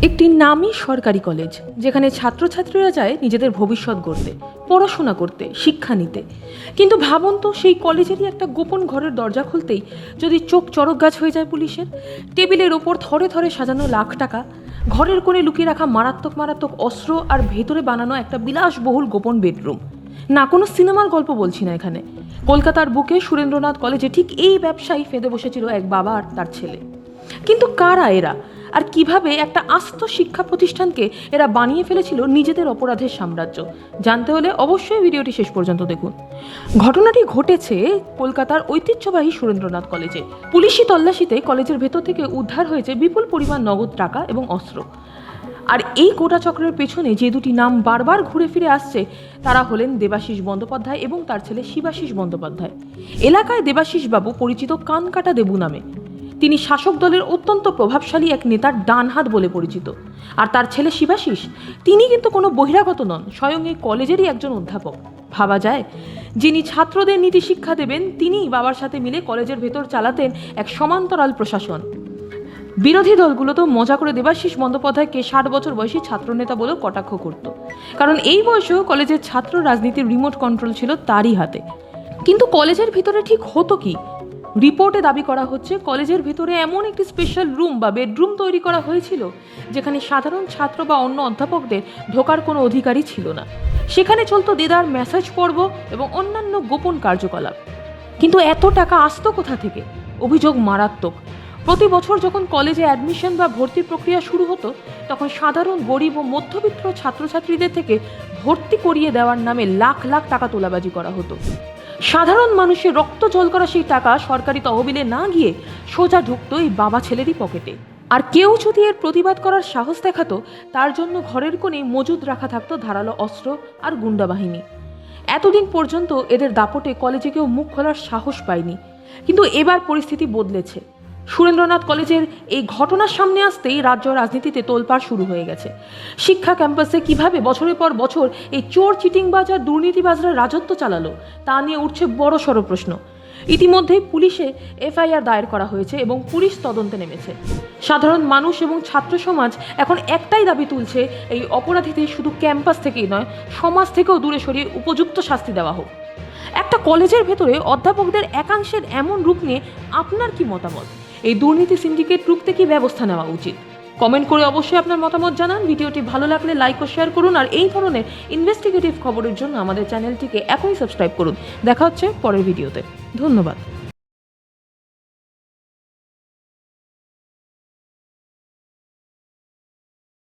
একটি নামী সরকারি কলেজ, যেখানে ছাত্রছাত্রীরা যায় নিজেদের ভবিষ্যৎ গড়তে, পড়াশোনা করতে, শিক্ষা নিতে। কিন্তু ভাবুন তো, সেই কলেজেরই একটা গোপন ঘরের দরজা খুলতেই যদি চোখ চড়ক গাছ হয়ে যায় পুলিশের। টেবিলের ওপর থরে থরে সাজানো লাখ টাকা, ঘরের কোণে লুকিয়ে রাখা মারাত্মক মারাত্মক অস্ত্র, আর ভেতরে বানানো একটা বিলাসবহুল গোপন বেডরুম। না, কোনো সিনেমার গল্প বলছি না এখানে। কলকাতার বুকে সুরেন্দ্রনাথ কলেজে ঠিক এই ব্যবসায়ী ফেঁদে বসেছিল এক বাবা আর তার ছেলে। কিন্তু কারা এরা, আর কিভাবে একটা আস্ত শিক্ষা প্রতিষ্ঠানকে এরা বানিয়ে ফেলেছিল নিজেদের অপরাধের সাম্রাজ্য? জানতে হলে অবশ্যই ভিডিওটি শেষ পর্যন্ত দেখুন। ঘটনাটি ঘটেছে কলকাতার ঐতিহ্যবাহী সুরেন্দ্রনাথ কলেজে। পুলিশি তল্লাশিতে কলেজের ভেতর থেকে উদ্ধার হয়েছে বিপুল পরিমাণ নগদ টাকা এবং অস্ত্র। আর এই গোটা চক্রের পেছনে যে দুটি নাম বারবার ঘুরে ফিরে আসছে, তারা হলেন দেবাশিস বন্দ্যোপাধ্যায় এবং তার ছেলে শিবাশিস বন্দ্যোপাধ্যায়। এলাকায় দেবাশিস বাবু পরিচিত কানকাটা দেবু নামে। তিনি শাসক দলের অত্যন্ত প্রভাবশালী এক নেতার ডান হাত বলে পরিচিত। আর তার ছেলে শিবাশিস, তিনি কিন্তু কোনো বহিরাগত নন, স্বয়ং এই কলেজেরই একজন অধ্যাপক। ভাবা যায়, যিনি ছাত্রদের নীতি শিক্ষা দেবেন, তিনিই বাবার সাথে মিলে কলেজের ভেতর চালাতেন এক সমান্তরাল প্রশাসন। বিরোধী দলগুলো তো মজা করে দেবাশিস বন্দ্যোপাধ্যায়কে 60 বছর বয়সী ছাত্রনেতা বলেও কটাক্ষ করত, কারণ এই বয়সেও কলেজের ছাত্র রাজনীতির রিমোট কন্ট্রোল ছিল তারই হাতে। কিন্তু কলেজের ভিতরে ঠিক হতো কি? রিপোর্টে দাবি করা হচ্ছে কলেজের ভিতরে এমন একটি স্পেশাল রুম বা বেডরুম তৈরি করা হয়েছিল, যেখানে সাধারণ ছাত্র বা অন্য অধ্যাপকদের ঢোকার কোনো অধিকারই ছিল না। সেখানে চলতো দেদার মেসেজ পর্ব এবং অন্যান্য গোপন কার্যকলাপ। কিন্তু এত টাকা আসতো কোথা থেকে? অভিযোগ মারাত্মক। প্রতি বছর যখন কলেজে অ্যাডমিশন বা ভর্তির প্রক্রিয়া শুরু হতো, তখন সাধারণ গরিব ও মধ্যবিত্ত ছাত্রছাত্রীদের থেকে ভর্তি করিয়ে দেওয়ার নামে লাখ লাখ টাকা তোলাবাজি করা হতো। সাধারণ মানুষের রক্ত জল করা সেই টাকা সরকারি তহবিলে না গিয়ে সোজা ঢুকতো এই বাবা ছেলেরই পকেটে। আর কেউ যদি এর প্রতিবাদ করার সাহস দেখাতো, তার জন্য ঘরের কোণে মজুদ রাখা থাকতো ধারালো অস্ত্র আর গুন্ডা বাহিনী। এতদিন পর্যন্ত এদের দাপটে কলেজে কেউ মুখ খোলার সাহস পায়নি। কিন্তু এবার পরিস্থিতি বদলেছে। সুরেন্দ্রনাথ কলেজের এই ঘটনার সামনে আসতেই রাজ্য রাজনীতিতে তোলপাড় শুরু হয়ে গেছে। শিক্ষা ক্যাম্পাসে কিভাবে বছরের পর বছর এই চোর চিটিংবাজ আর দুর্নীতিবাজরা রাজত্ব চালালো, তা নিয়ে উঠছে বড় সড় প্রশ্ন। ইতিমধ্যেই পুলিশে এফআইআর দায়ের করা হয়েছে এবং পুলিশ তদন্তে নেমেছে। সাধারণ মানুষ এবং ছাত্র সমাজ এখন একটাই দাবি তুলছে, এই অপরাধীদের শুধু ক্যাম্পাস থেকেই নয়, সমাজ থেকেও দূরে সরিয়ে উপযুক্ত শাস্তি দেওয়া হোক। একটা কলেজের ভেতরে অধ্যাপকদের একাংশের এমন রূপ নিয়ে আপনার কি মতামত? এই দুর্নীতি সিন্ডিকেট রুখতে কি ব্যবস্থা নেওয়া উচিত? কমেন্ট করে অবশ্যই আপনার মতামত জানান। ভিডিওটি ভালো লাগলে লাইক ও শেয়ার করুন, আর এই ধরনের ইনভেস্টিগেটিভ খবরের জন্য আমাদের চ্যানেলটিকে এখনই সাবস্ক্রাইব করুন। দেখা হচ্ছে পরের ভিডিওতে। ধন্যবাদ।